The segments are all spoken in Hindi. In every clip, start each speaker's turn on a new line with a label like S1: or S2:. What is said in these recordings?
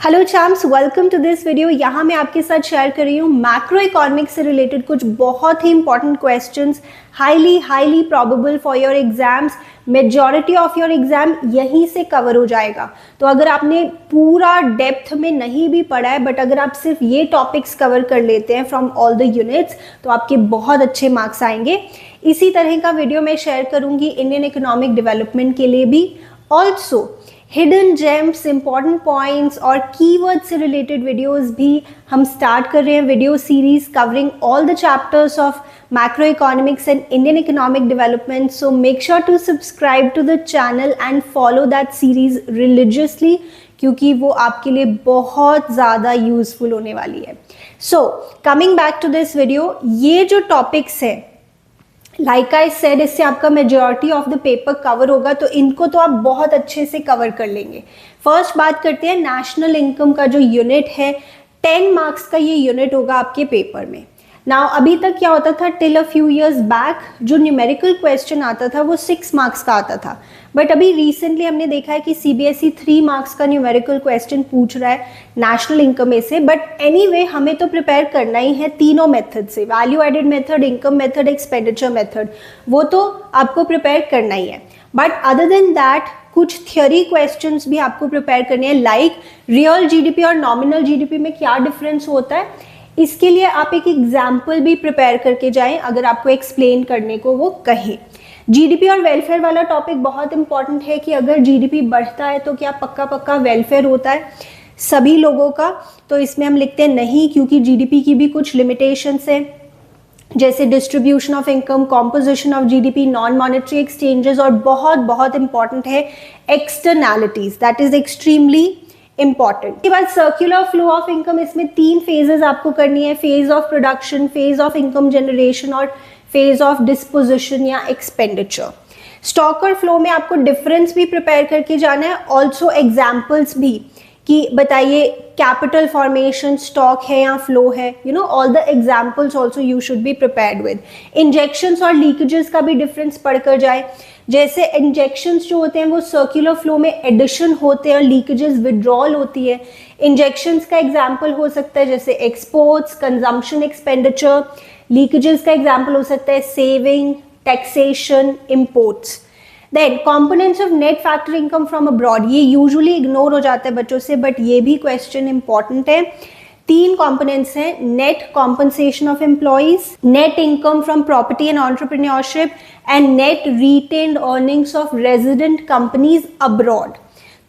S1: Hello champs, welcome to this video. यहाँ मैं आपके साथ शेयर कर रही हूँ मैक्रो इकोनॉमिक्स से रिलेटेड कुछ बहुत ही important questions, highly probable for your exams. Majority of your exam यहीं से कवर हो जाएगा। तो अगर आपने पूरा डेप्थ में नहीं भी पढ़ा है, बट अगर आप सिर्फ ये टॉपिक्स कवर कर लेते हैं फ्रॉम ऑल द यूनिट्स, तो आपके बहुत अच्छे मार्क्स आएंगे। इसी तरह का वीडियो मैं शेयर करूँगी इंडियन इकोनॉमिक डेवलपमेंट के लिए भी। Also hidden gems, important points और कीवर्ड से रिलेटेड वीडियोस भी हम स्टार्ट कर रहे हैं। Video series covering all the chapters of macroeconomics and Indian economic development. So make sure to subscribe to the channel and follow that series religiously, क्योंकि वो आपके लिए बहुत ज़्यादा यूजफुल होने वाली है। So coming back to this video, ये जो टॉपिक्स है लाइक आई सेड, इससे आपका majority of the paper cover होगा, तो इनको तो आप बहुत अच्छे से कवर कर लेंगे। फर्स्ट बात करते हैं नेशनल इनकम का जो यूनिट है, 10 मार्क्स का ये यूनिट होगा आपके पेपर में। नाउ अभी तक क्या होता था, till a few years back जो न्यूमेरिकल क्वेश्चन आता था वो 6 मार्क्स का आता था, बट अभी रिसेंटली हमने देखा है कि सीबीएसई 3 मार्क्स का न्यूमेरिकल क्वेश्चन पूछ रहा है नेशनल इनकम में से। बट एनीवे हमें तो प्रिपेयर करना ही है तीनों मेथड से, value added method, income method, expenditure method, वो तो आपको प्रिपेयर करना ही है। बट अदर देन दैट कुछ थ्योरी क्वेश्चंस भी आपको प्रिपेयर करने हैं, लाइक रियल जीडीपी और नॉमिनल जीडीपी में क्या डिफरेंस होता है। इसके लिए आप एक एग्जाम्पल भी प्रिपेयर करके जाएं अगर आपको एक्सप्लेन करने को वो कहे। जीडीपी और वेलफेयर वाला टॉपिक बहुत इंपॉर्टेंट है कि अगर जीडीपी बढ़ता है तो क्या पक्का वेलफेयर होता है सभी लोगों का। तो इसमें हम लिखते हैं नहीं, क्योंकि जीडीपी की भी कुछ लिमिटेशंस है, जैसे distribution of income, composition of GDP, non monetary exchanges, और बहुत इंपॉर्टेंट है externalities, that is extremely important. के बाद सर्कुलर फ्लो ऑफ इनकम, इसमें 3 फेजेस आपको करनी है, phase of production, phase of income generation और फेज ऑफ डिस्पोजिशन या एक्सपेंडिचर। स्टॉक और फ्लो में आपको डिफरेंस भी प्रिपेयर करके जाना है, ऑल्सो एग्जाम्पल्स भी कि बताइए कैपिटल फॉर्मेशन स्टॉक है या फ्लो है, you know all the examples also you should be prepared with. Injections और लीकेजेस का भी डिफरेंस पढ़कर जाए, जैसे इंजेक्शंस जो होते हैं वो सर्कुलर फ्लो में एडिशन होते हैं और लीकेजेस विड्रॉल होती है। इंजेक्शंस का एग्जाम्पल हो सकता है जैसे एक्सपोर्ट्स, कंजम्पशन, एक्सपेंडिचर। लीकेजेस का एग्जाम्पल हो सकता है saving, taxation, imports. Then components of net factor income from abroad, ये यूजुअली इग्नोर हो जाता है बच्चों से, बट ये भी क्वेश्चन इंपॉर्टेंट है। 3 कंपोनेंट्स हैं, net compensation of employees, net income from property and entrepreneurship and net retained earnings of resident companies abroad.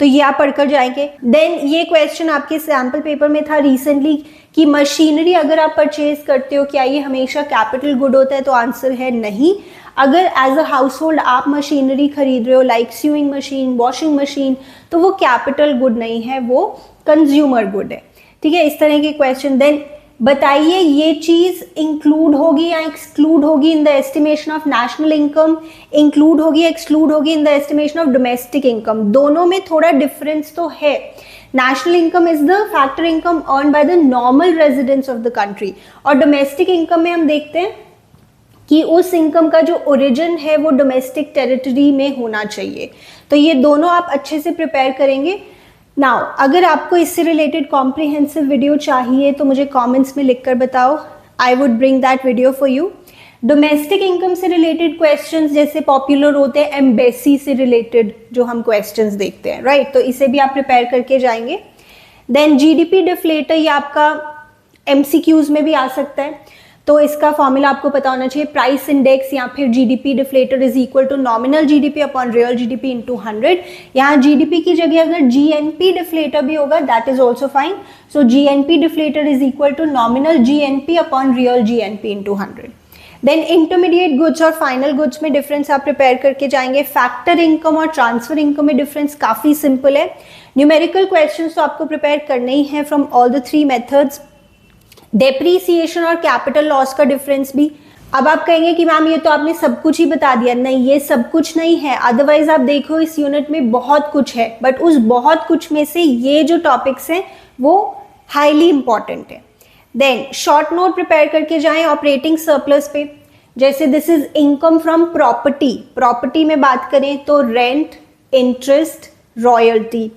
S1: तो ये आप पढ़कर जाएंगे। देन ये क्वेश्चन आपके सैम्पल पेपर में था रिसेंटली कि मशीनरी अगर आप परचेज करते हो क्या ये हमेशा कैपिटल गुड होता है, तो आंसर है नहीं। अगर एज अ हाउस होल्ड आप मशीनरी खरीद रहे हो like sewing machine, washing machine, तो वो कैपिटल गुड नहीं है, वो कंज्यूमर गुड है। ठीक है, इस तरह के क्वेश्चन। देन बताइए ये चीज इंक्लूड होगी या एक्सक्लूड होगी in the estimation of national income, include होगी एक्सक्लूड होगी in the estimation of domestic income. दोनों में थोड़ा डिफरेंस तो है। National income is the factor income earn by the normal residents of the country, और डोमेस्टिक इनकम में हम देखते हैं कि उस इनकम का जो ओरिजिन है वो डोमेस्टिक टेरिटरी में होना चाहिए। तो ये दोनों आप अच्छे से प्रिपेयर करेंगे। नाउ अगर आपको इससे रिलेटेड कॉम्प्रिहेंसिव वीडियो चाहिए तो मुझे कमेंट्स में लिखकर बताओ, I would bring that video for you. Domestic income से रिलेटेड क्वेश्चंस जैसे पॉपुलर होते हैं एम्बेसी से रिलेटेड जो हम क्वेश्चंस देखते हैं, राइट, तो इसे भी आप प्रिपेयर करके जाएंगे। देन जीडीपी डिफ्लेटर, ये आपका एमसीक्यूज में भी आ सकता है, तो इसका फॉर्मूला आपको पता होना चाहिए, प्राइस इंडेक्स या फिर GDP deflator is equal to nominal GDP upon real GDP into 100। यहाँ जीडीपी की जगह अगर जीएनपी डिफ्लेटर भी होगा that is also fine. So GNP deflator is equal to nominal GNP upon real GNP into 100। Then intermediate goods और फाइनल गुड्स में डिफरेंस आप प्रिपेयर करके जाएंगे। फैक्टर इनकम और ट्रांसफर इनकम में डिफरेंस काफी सिंपल है। न्यूमेरिकल क्वेश्चंस तो आपको प्रिपेयर करने ही है from all the 3 methods. Depreciation और कैपिटल लॉस का डिफरेंस भी। अब आप कहेंगे कि मैम ये तो आपने सब कुछ ही बता दिया, नहीं ये सब कुछ नहीं है, अदरवाइज आप देखो इस यूनिट में बहुत कुछ है, बट उस बहुत कुछ में से ये जो टॉपिक्स हैं वो हाईली इंपॉर्टेंट है। देन शॉर्ट नोट प्रिपेयर करके जाएं ऑपरेटिंग सरप्लस पे, जैसे this is income from property. Property में बात करें तो rent, interest, royalty.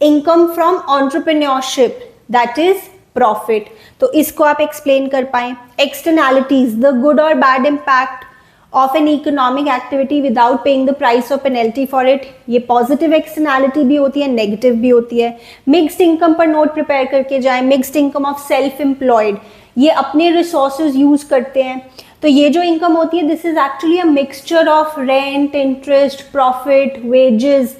S1: Income from entrepreneurship, that is profit, तो इसको आप एक्सप्लेन कर पाए। एक्सटर्नैलिटीज, द गुड और bad impact of an economic activity without paying the price और पेनल्टी फॉर इट, ये पॉजिटिव एक्सटर्नैलिटी भी होती है, नेगेटिव भी होती है। मिक्स्ड इनकम पर नोट प्रिपेयर करके जाएं। Mixed income of self employed, ये अपने रिसोर्सेज यूज करते हैं, तो ये जो इनकम होती है this is actually a mixture of rent, interest, profit, wages,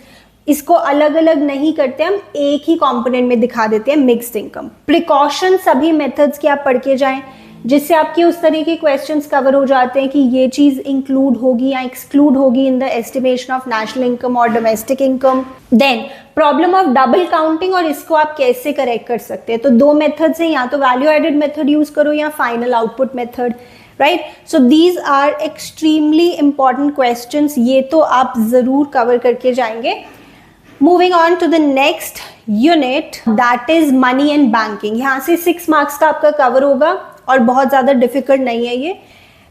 S1: इसको अलग अलग नहीं करते, हम एक ही कंपोनेंट में दिखा देते हैं, मिक्स्ड इनकम। प्रिकॉशन सभी मेथड्स के आप पढ़ के जाएं, जिससे आपके उस तरह के क्वेश्चंस कवर हो जाते हैं कि ये चीज इंक्लूड होगी या एक्सक्लूड होगी in the estimation of national income और domestic income. Then problem of double counting, और इसको आप कैसे करेक्ट कर सकते हैं। तो दो मेथड्स हैं, या तो वैल्यू एडेड मेथड यूज करो या final output method, right. So these are extremely important questions, ये तो आप जरूर कवर करके जाएंगे। Moving on to the next unit, that is money and banking. यहाँ से 6 मार्क्स का आपका कवर होगा और बहुत ज्यादा डिफिकल्ट नहीं है ये।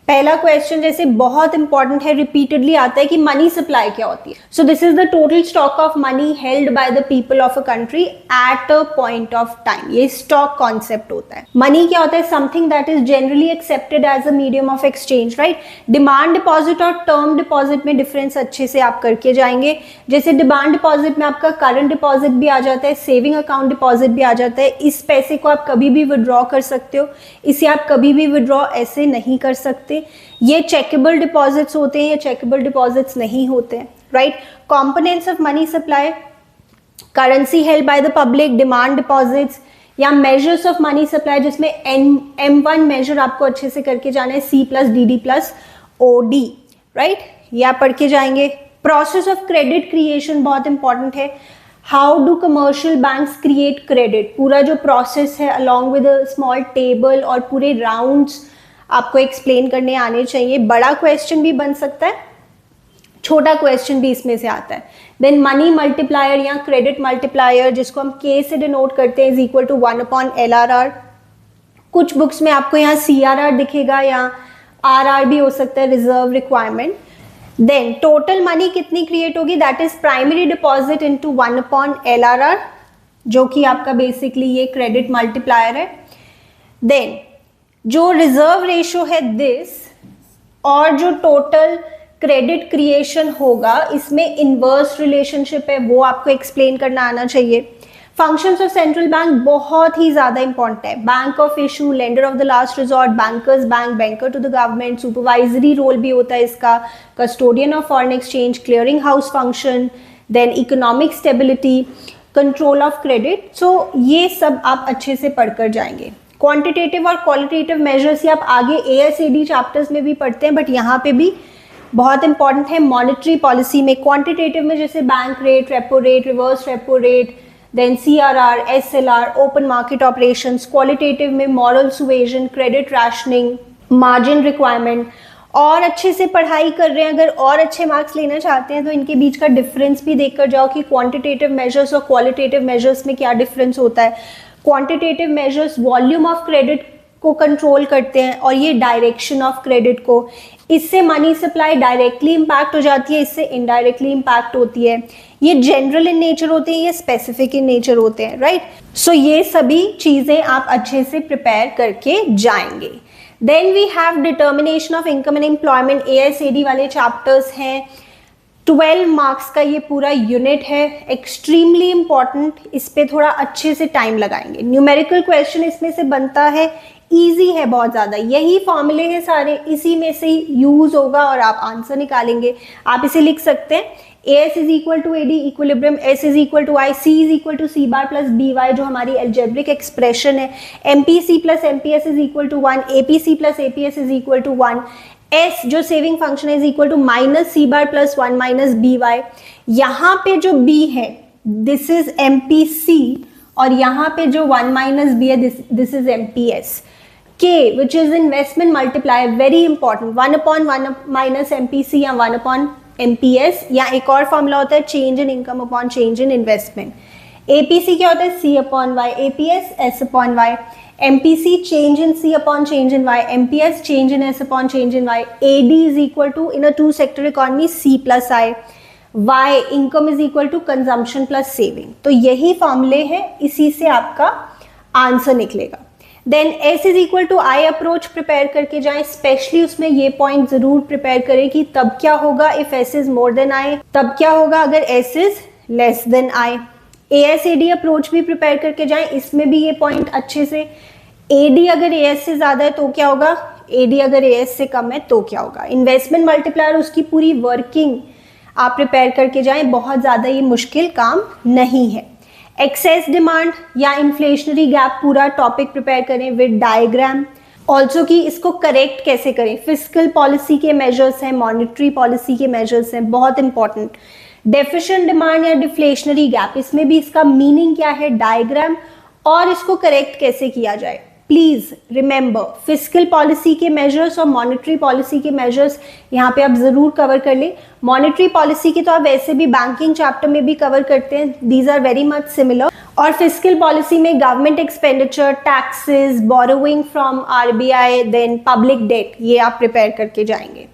S1: पहला क्वेश्चन जैसे बहुत इंपॉर्टेंट है, रिपीटेडली आता है कि मनी सप्लाई क्या होती है। So this is the total stock of money held by the people of a country at a point of time, ये स्टॉक कॉन्सेप्ट होता है। मनी क्या होता है, something that is generally accepted as a medium of exchange, right. Demand deposit और टर्म डिपॉजिट में डिफरेंस अच्छे से आप करके जाएंगे। जैसे डिमांड डिपॉजिट में आपका करंट डिपॉजिट भी आ जाता है, सेविंग अकाउंट डिपॉजिट भी आ जाता है। इस पैसे को आप कभी भी विड्रॉ कर सकते हो, इसे आप कभी भी विड्रॉ ऐसे नहीं कर सकते। ये चेकेबल डिपॉजिट्स होते हैं, ये चेकेबल डिपॉजिट्स नहीं होते हैं, right. Components of money supply, currency held by the public, demand deposits, या मेजर्स ऑफ मनी सप्लाई जिसमें M1 मेजर आपको अच्छे से करके जाना है, C+DD+OD, राइट, ये आप पढ़ के जाएंगे। प्रोसेस ऑफ क्रेडिट क्रिएशन बहुत इंपॉर्टेंट है। How do commercial banks create credit, पूरा जो प्रोसेस है along with a small table और पूरे राउंड्स आपको एक्सप्लेन करने आने चाहिए। बड़ा क्वेश्चन भी बन सकता है, छोटा क्वेश्चन भी इसमें से आता है। देन मनी मल्टीप्लायर या क्रेडिट मल्टीप्लायर, जिसको हम K से डिनोट करते हैं, इज इक्वल टू 1/LRR। कुछ बुक्स में आपको यहाँ CRR दिखेगा या RR भी हो सकता है, reserve requirement. Then total money कितनी क्रिएट होगी, that is primary deposit into 1/LRR, जो कि आपका बेसिकली ये क्रेडिट मल्टीप्लायर है। देन जो रिजर्व रेशो है दिस, और जो टोटल क्रेडिट क्रिएशन होगा इसमें इनवर्स रिलेशनशिप है, वो आपको एक्सप्लेन करना आना चाहिए। फंक्शंस ऑफ सेंट्रल बैंक बहुत ही ज्यादा इंपॉर्टेंट है। Bank of issue, lender of the last resort, bankers bank, banker to the government, supervisory role भी होता है इसका, custodian of foreign exchange, clearing house function, then economic stability, control of credit. So ये सब आप अच्छे से पढ़कर जाएंगे। क्वांटिटेटिव और क्वालिटेटिव मेजर्स ये आप आगे ASAD चैप्टर्स में भी पढ़ते हैं, बट यहाँ पे भी बहुत इंपॉर्टेंट है। मॉनेटरी पॉलिसी में क्वांटिटेटिव में जैसे bank rate, repo rate, reverse repo rate, then CRR, SLR, open market operations. Qualitative में moral suasion, credit rationing, margin requirement. और अच्छे से पढ़ाई कर रहे हैं, अगर और अच्छे मार्क्स लेना चाहते हैं तो इनके बीच का डिफरेंस भी देखकर जाओ कि क्वांटिटेटिव मेजर्स और क्वालिटेटिव मेजर्स में क्या डिफरेंस होता है। Quantitative measures volume of credit को कंट्रोल करते हैं और ये डायरेक्शन ऑफ क्रेडिट को। इससे मनी सप्लाई डायरेक्टली इम्पैक्ट हो जाती है, इससे इनडायरेक्टली इम्पैक्ट होती है। ये जनरल इन नेचर होते हैं, ये स्पेसिफिक इन नेचर होते हैं, राइट। सो ये सभी चीजें आप अच्छे से प्रिपेयर करके जाएंगे। Then we have determination of income and employment, ASAD वाले चैप्टर्स हैं। 12 मार्क्स का ये पूरा यूनिट है, एक्सट्रीमली इंपॉर्टेंट। इस पे थोड़ा अच्छे से टाइम लगाएंगे। न्यूमेरिकल क्वेश्चन इसमें से बनता है, इजी है बहुत ज़्यादा, यही फॉर्मूले हैं सारे, इसी में से ही यूज होगा और आप आंसर निकालेंगे। आप इसे लिख सकते हैं, AS is equal to AD equilibrium, S is equal to I, C is equal to C bar plus BY जो हमारी एल्जेब्रिक एक्सप्रेशन है, MPC plus MPS is equal to 1, APC plus APS is equal to 1, S जो सेविंग फंक्शन है is equal to minus C bar plus 1 minus BY। यहाँ पे जो B है दिस इज MPC और यहाँ पे जो 1 माइनस B है this is MPS। K which is investment multiplier, very important, 1/1 minus MPC या 1/MPS, या एक और फॉर्मूला होता है change in income upon change in investment. APC क्या होता है C/Y, APS S/Y, MPC change in C upon change in Y, MPS change in S upon change in Y, AD is equal to in a two sector economy C plus I, Y income is equal to consumption plus saving. तो यही फॉर्मूले हैं, इसी से आपका आंसर निकलेगा। Then S is equal to I approach prepare करके जाएं, स्पेशली उसमें ये पॉइंट जरूर प्रिपेयर करें कि तब क्या होगा if S is more than I, तब क्या होगा अगर S is less than I. ASAD approach भी प्रिपेयर करके जाएं, इसमें भी ये पॉइंट अच्छे से, AD अगर AS से ज्यादा है तो क्या होगा, AD अगर AS से कम है तो क्या होगा। इन्वेस्टमेंट मल्टीप्लायर उसकी पूरी वर्किंग आप प्रिपेयर करके जाएं, बहुत ज्यादा ये मुश्किल काम नहीं है। एक्सेस डिमांड या इन्फ्लेशनरी गैप पूरा टॉपिक प्रिपेयर करें विद डायग्राम, ऑल्सो कि इसको करेक्ट कैसे करें। फिस्कल पॉलिसी के मेजर्स हैं, मॉनेटरी पॉलिसी के मेजर्स हैं, बहुत इंपॉर्टेंट। डेफिशिएंट डिमांड या डिफ्लेशनरी गैप, इसमें भी इसका मीनिंग क्या है, डायग्राम, और इसको करेक्ट कैसे किया जाए। प्लीज रिमेंबर फिस्कल पॉलिसी के मेजर्स और मॉनेटरी पॉलिसी के मेजर्स यहाँ पे आप जरूर कवर कर लें। मॉनेटरी पॉलिसी की तो आप वैसे भी बैंकिंग चैप्टर में भी कवर करते हैं, these are very much similar. और फिस्कल पॉलिसी में government expenditure, taxes, borrowing from RBI, then public debt, ये आप प्रिपेयर करके जाएंगे।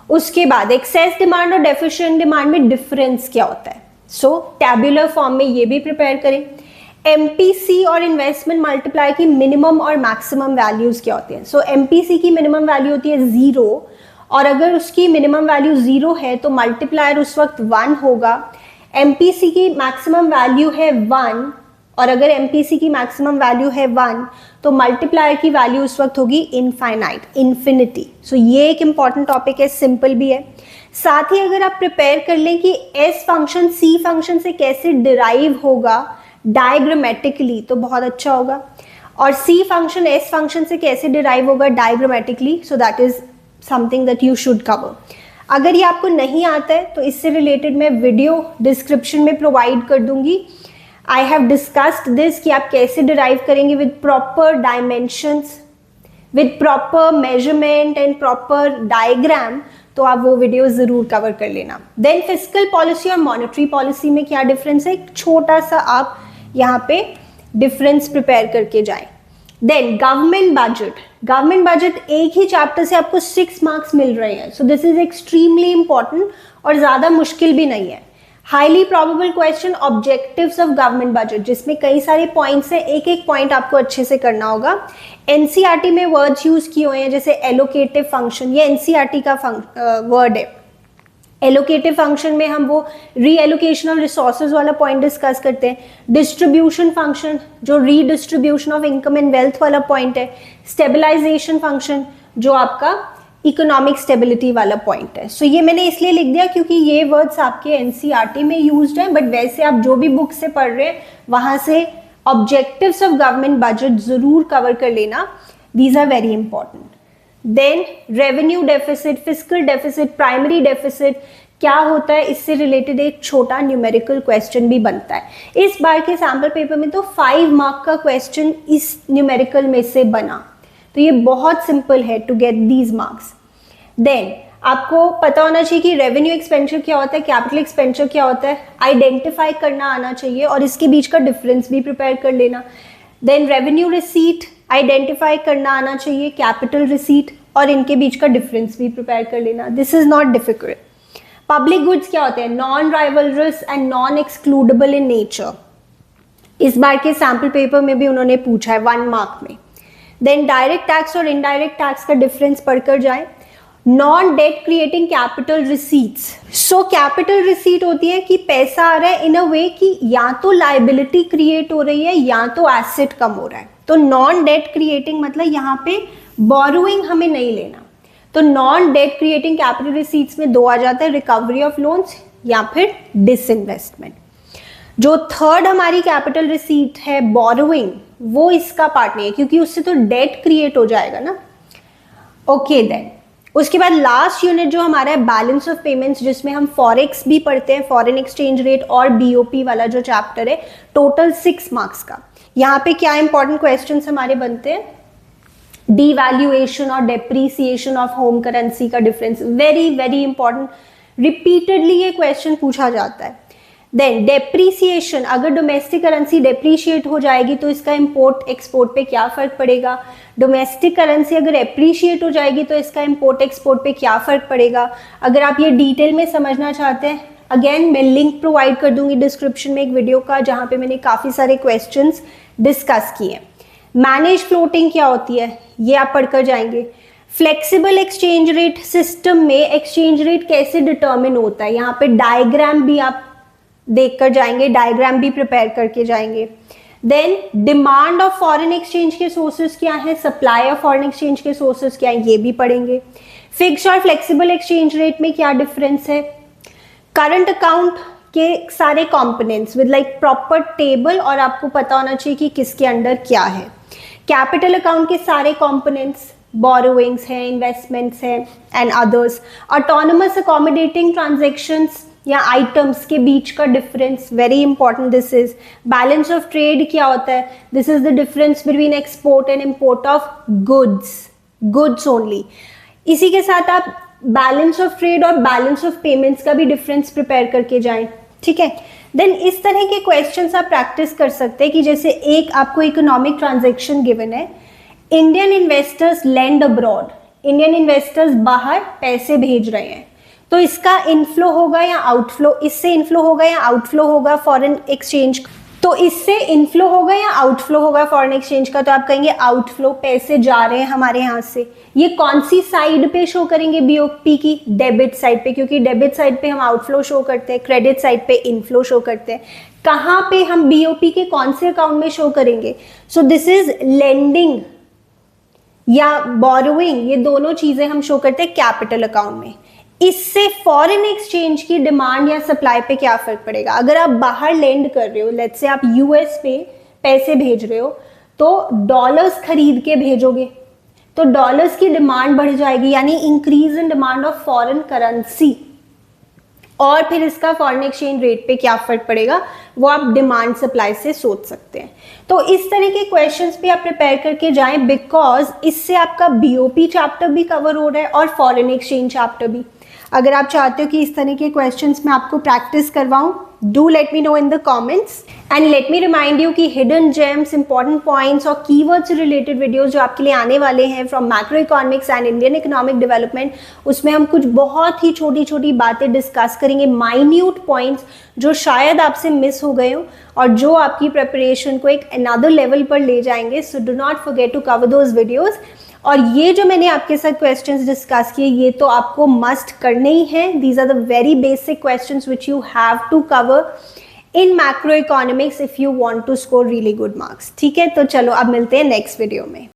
S1: उसके बाद एक्सेस डिमांड और डेफिशिएंट डिमांड में डिफरेंस क्या होता है, सो टैब्यूलर फॉर्म में ये भी प्रिपेयर करें। MPC और इन्वेस्टमेंट मल्टीप्लाई की मिनिमम और मैक्सिमम वैल्यूज क्या होती हैं। सो MPC की मिनिमम वैल्यू होती है 0, और अगर उसकी मिनिमम वैल्यू 0 है तो मल्टीप्लायर उस वक्त 1 होगा। MPC की मैक्सिमम वैल्यू है 1, और अगर MPC की मैक्सिमम वैल्यू है 1 तो मल्टीप्लायर की वैल्यू उस वक्त होगी इनफाइनाइट, इन्फिनिटी। सो ये एक इंपॉर्टेंट टॉपिक है, सिंपल भी है। साथ ही अगर आप प्रिपेयर कर लें कि S फंक्शन C फंक्शन से कैसे डिराइव होगा डायग्रामेटिकली, तो बहुत अच्छा होगा। और C फंक्शन S फंक्शन से कैसे डिराइव होगा diagrammatically, so that is something that you should cover. अगर ये आपको नहीं आता है तो इससे रिलेटेड मैं वीडियो डिस्क्रिप्शन में प्रोवाइड कर दूंगी। आई हैव डिस्कस्ड दिस कि आप कैसे डिराइव करेंगे with proper dimensions, with proper measurement and proper diagram, तो आप वो वीडियो जरूर कवर कर लेना। देन फिस्कल पॉलिसी और मॉनेटरी पॉलिसी में क्या डिफरेंस है, एक छोटा सा आप यहाँ पे डिफरेंस प्रिपेयर करके जाएं। देन गवर्नमेंट बजट एक ही चैप्टर से आपको 6 मार्क्स मिल रहे हैं, सो दिस इज एक्सट्रीमली इंपॉर्टेंट और ज्यादा मुश्किल भी नहीं है। Highly probable question objectives of government budget, जिसमें कई सारे पॉइंट्स हैं, एक एक पॉइंट आपको अच्छे से करना होगा। NCERT में वर्ड्स यूज किए हुए हैं जैसे एलोकेटिव फंक्शन, ये NCERT का वर्ड है। एलोकेटिव फंक्शन में हम वो रीएलोकेशन ऑफ रिसोर्सेज वाला पॉइंट डिस्कस करते हैं। डिस्ट्रीब्यूशन फंक्शन जो redistribution of income and wealth वाला पॉइंट है। स्टेबलाइजेशन फंक्शन जो आपका इकोनॉमिक स्टेबिलिटी वाला पॉइंट है। सो ये मैंने इसलिए लिख दिया क्योंकि ये वर्ड्स आपके NCERT में यूज्ड हैं, बट वैसे आप जो भी बुक से पढ़ रहे हैं वहां से ऑब्जेक्टिव्स ऑफ गवर्नमेंट बजट जरूर कवर कर लेना, these are very important. Then revenue deficit, fiscal deficit, primary deficit क्या होता है, इससे रिलेटेड एक छोटा न्यूमेरिकल क्वेश्चन भी बनता है। इस बार के सैम्पल पेपर में तो 5 मार्क का क्वेश्चन इस न्यूमेरिकल में से बना, तो ये बहुत सिंपल है to get these marks. Then आपको पता होना चाहिए कि रेवेन्यू एक्सपेंडिचर क्या होता है, कैपिटल एक्सपेंडिचर क्या होता है, आइडेंटिफाई करना आना चाहिए और इसके बीच का डिफरेंस भी प्रिपेयर कर लेना। देन रेवेन्यू रिसीट आइडेंटिफाई करना आना चाहिए, कैपिटल रिसीट, और इनके बीच का डिफरेंस भी प्रिपेयर कर लेना। This is not difficult. Public goods क्या होते हैं, non rivalries and non excludable in nature, इस बार के सैम्पल पेपर में भी उन्होंने पूछा है 1 मार्क में। देन डायरेक्ट टैक्स और इनडायरेक्ट टैक्स का डिफरेंस पढ़कर जाए। Non debt creating capital receipts, so capital receipt होती है कि पैसा आ रहा है इन अ वे कि या तो लाइबिलिटी क्रिएट हो रही है या तो एसेट कम हो रहा है। तो नॉन डेट क्रिएटिंग मतलब यहाँ पे बोरोइंग हमें नहीं लेना। तो non debt creating capital receipts में 2 आ जाता है, रिकवरी ऑफ लोन्स या फिर डिसइन्वेस्टमेंट। जो थर्ड हमारी कैपिटल रिसीट है बोरोइंग, वो इसका पार्ट नहीं है क्योंकि उससे तो डेट क्रिएट हो जाएगा ना। ओके देन उसके बाद लास्ट यूनिट जो हमारा है बैलेंस ऑफ पेमेंट्स, जिसमें हम फॉरेक्स भी पढ़ते हैं, फॉरेन एक्सचेंज रेट, और BOP वाला जो चैप्टर है, टोटल 6 मार्क्स का। यहाँ पे क्या इंपॉर्टेंट क्वेश्चंस हमारे बनते हैं, डीवैल्यूएशन और डेप्रीसिएशन ऑफ होम करेंसी का difference, very very important, repeatedly ये क्वेश्चन पूछा जाता है। देन डेप्रीसिएशन, अगर डोमेस्टिक करेंसी डेप्रीशिएट हो जाएगी तो इसका इंपोर्ट एक्सपोर्ट पे क्या फर्क पड़ेगा, डोमेस्टिक करेंसी अगर एप्रीशिएट हो जाएगी तो इसका इंपोर्ट एक्सपोर्ट पे क्या फर्क पड़ेगा। अगर आप ये डिटेल में समझना चाहते हैं अगेन मैं लिंक प्रोवाइड कर दूंगी डिस्क्रिप्शन में एक वीडियो का, जहाँ पे मैंने काफ़ी सारे क्वेश्चंस डिस्कस किए। मैनेज फ्लोटिंग क्या होती है ये आप पढ़कर जाएंगे। फ्लेक्सिबल एक्सचेंज रेट सिस्टम में एक्सचेंज रेट कैसे डिटर्मिन होता है, यहाँ पे डायग्राम भी आप देखकर जाएंगे, डायग्राम भी प्रिपेयर करके जाएंगे। Then demand of foreign exchange के सोर्सेज क्या है, सप्लाई ऑफ फॉरेन एक्सचेंज के सोर्सेज क्या है, ये भी पढ़ेंगे। फिक्स्ड और फ्लेक्सिबल एक्सचेंज रेट में क्या डिफरेंस है, करंट अकाउंट के सारे components with like proper table, और आपको पता होना चाहिए कि किसके अंडर क्या है। कैपिटल अकाउंट के सारे कंपोनेंट्स, बोरोइंग्स हैं, इन्वेस्टमेंट्स हैं and others. Autonomous accommodating transactions या आइटम्स के बीच का difference, very important this is. Balance of trade क्या होता है, this is the difference between export and import of goods only. इसी के साथ आप बैलेंस ऑफ ट्रेड और बैलेंस ऑफ पेमेंट्स का भी डिफरेंस प्रिपेयर करके जाएं, ठीक है। देन इस तरह के क्वेश्चंस आप प्रैक्टिस कर सकते हैं कि जैसे एक आपको इकोनॉमिक ट्रांजैक्शन गिवन है, Indian investors land abroad, Indian investors बाहर पैसे भेज रहे हैं, तो इसका इनफ्लो होगा या आउटफ्लो, इससे इनफ्लो होगा या आउटफ्लो होगा फॉरेन एक्सचेंज, तो इससे इनफ्लो होगा या आउटफ्लो होगा फॉरेन एक्सचेंज का, तो आप कहेंगे आउटफ्लो, पैसे जा रहे हैं हमारे यहाँ से। ये कौन सी साइड पे शो करेंगे बीओपी की, डेबिट साइड पे, क्योंकि डेबिट साइड पे हम आउटफ्लो शो करते हैं, क्रेडिट साइड पे इनफ्लो शो करते हैं। कहाँ पे हम बीओपी के कौन से अकाउंट में शो करेंगे, सो दिस इज लेंडिंग या बोरोइंग, ये दोनों चीजें हम शो करते हैं कैपिटल अकाउंट में। इससे फॉरेन एक्सचेंज की डिमांड या सप्लाई पे क्या फर्क पड़ेगा, अगर आप बाहर लेंड कर रहे हो, लेट्स से आप यूएस पे पैसे भेज रहे हो, तो डॉलर्स खरीद के भेजोगे तो डॉलर्स की डिमांड बढ़ जाएगी, यानी increase in demand of foreign currency, और फिर इसका फॉरेन एक्सचेंज रेट पे क्या फर्क पड़ेगा वो आप डिमांड सप्लाई से सोच सकते हैं। तो इस तरह के क्वेश्चंस पे आप प्रिपेयर करके जाएं, बिकॉज इससे आपका बीओपी चैप्टर भी कवर हो रहा है और फॉरेन एक्सचेंज चैप्टर भी। अगर आप चाहते हो कि इस तरह के क्वेश्चंस मैं आपको प्रैक्टिस करवाऊं, do let me know in the comments and let me remind you कि हिडन जेम्स, इंपॉर्टेंट पॉइंट्स और कीवर्ड से रिलेटेड वीडियोस जो आपके लिए आने वाले हैं from macroeconomics and Indian economic development, उसमें हम कुछ बहुत ही छोटी छोटी बातें डिस्कस करेंगे, माइन्यूट पॉइंट्स जो शायद आपसे मिस हो गए हो और जो आपकी प्रिपरेशन को एक अनदर लेवल पर ले जाएंगे। So do not forget to cover those videos. और ये जो मैंने आपके साथ क्वेश्चंस डिस्कस किए, ये तो आपको मस्ट करने ही हैं। These are the very basic questions which you have to cover in macro economics if you want to score really good marks, ठीक है। तो चलो अब मिलते हैं नेक्स्ट वीडियो में।